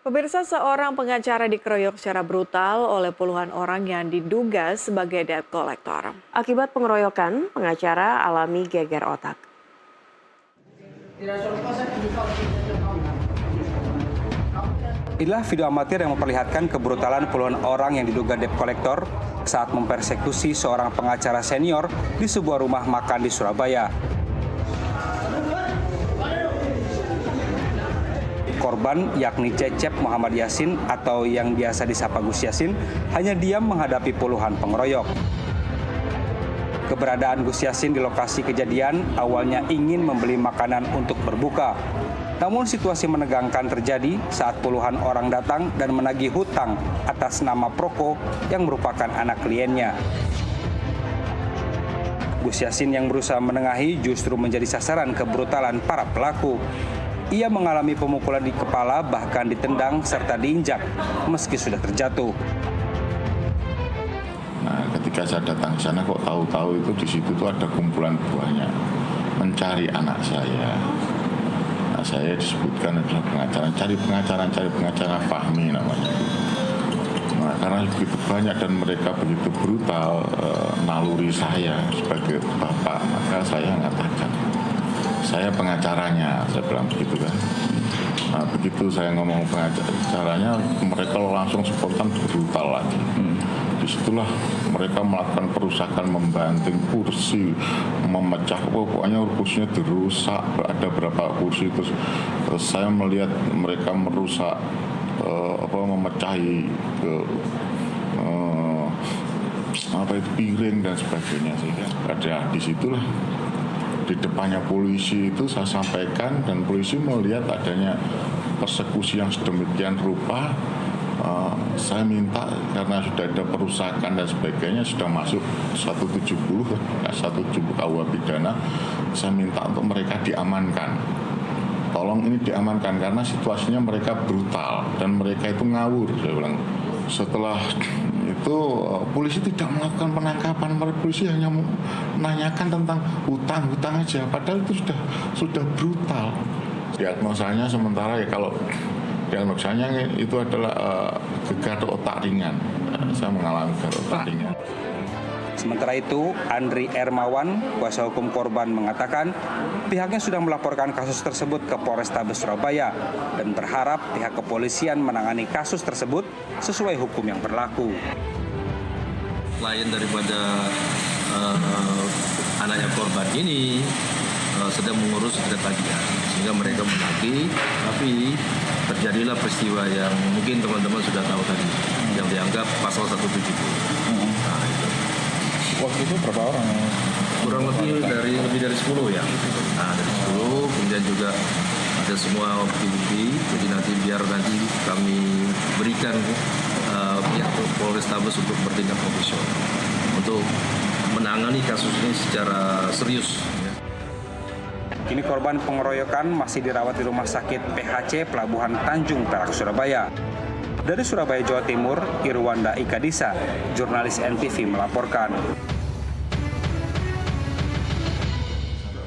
Pemirsa, seorang pengacara dikeroyok secara brutal oleh puluhan orang yang diduga sebagai debt collector. Akibat pengeroyokan, pengacara alami geger otak. Inilah video amatir yang memperlihatkan kebrutalan puluhan orang yang diduga debt collector saat mempersekusi seorang pengacara senior di sebuah rumah makan di Surabaya. Korban yakni Cecep Muhammad Yasin atau yang biasa disapa Gus Yasin hanya diam menghadapi puluhan pengeroyok. Keberadaan Gus Yasin di lokasi kejadian awalnya ingin membeli makanan untuk berbuka. Namun situasi menegangkan terjadi saat puluhan orang datang dan menagih hutang atas nama Proko yang merupakan anak kliennya. Gus Yasin yang berusaha menengahi justru menjadi sasaran kebrutalan para pelaku. Ia mengalami pemukulan di kepala, bahkan ditendang serta diinjak meski sudah terjatuh. Nah, ketika saya datang ke sana kok tahu-tahu itu di situ tuh ada kumpulan buahnya mencari anak saya. Nah, saya disebutkan adalah pengacara, cari pengacara Fahmi namanya. Nah, karena begitu banyak dan mereka begitu brutal naluri saya sebagai bapak, maka saya mengatakan saya pengacaranya, saya bilang begitu kan. Nah, begitu saya ngomong pengacaranya, mereka langsung spontan brutal lagi. Disitulah mereka melakukan perusakan, membanting kursi, memecah, pokoknya kursinya dirusak, ada berapa kursi. Terus saya melihat mereka merusak, memecahi piring dan sebagainya. Sehingga ada disitulah di depannya polisi itu saya sampaikan, dan polisi melihat adanya persekusi yang sedemikian rupa. Saya minta, karena sudah ada perusakan dan sebagainya, sudah masuk 170 KUH pidana, saya minta untuk mereka diamankan. Tolong ini diamankan karena situasinya mereka brutal dan mereka itu ngawur, saya bilang. Setelah itu polisi tidak melakukan penangkapan, polisi hanya menanyakan tentang hutang aja, padahal itu sudah brutal. Diagnosanya sementara ya, kalau diagnosanya itu adalah gegar otak ringan. Saya mengalami gegar otak ringan. Sementara itu, Andri Ermawan, kuasa hukum korban, mengatakan pihaknya sudah melaporkan kasus tersebut ke Polrestabes Surabaya dan berharap pihak kepolisian menangani kasus tersebut sesuai hukum yang berlaku. Klien daripada anaknya korban ini sedang mengurus tagihan, sehingga mereka menagih, tapi terjadilah peristiwa yang mungkin teman-teman sudah tahu tadi, yang dianggap pasal 170. Nah, itu. Waktu itu berapa orang? Kurang lebih dari 10 ya. Nah, dari 10, kemudian juga ada semua bukti-bukti, jadi nanti biar nanti kami berikan pihak Polrestabes untuk bertindak profesional untuk menangani kasus ini secara serius. Kini korban pengeroyokan masih dirawat di Rumah Sakit PHC Pelabuhan Tanjung Perak, Surabaya. Dari Surabaya, Jawa Timur, Irwanda Ikadisa, jurnalis NTV melaporkan.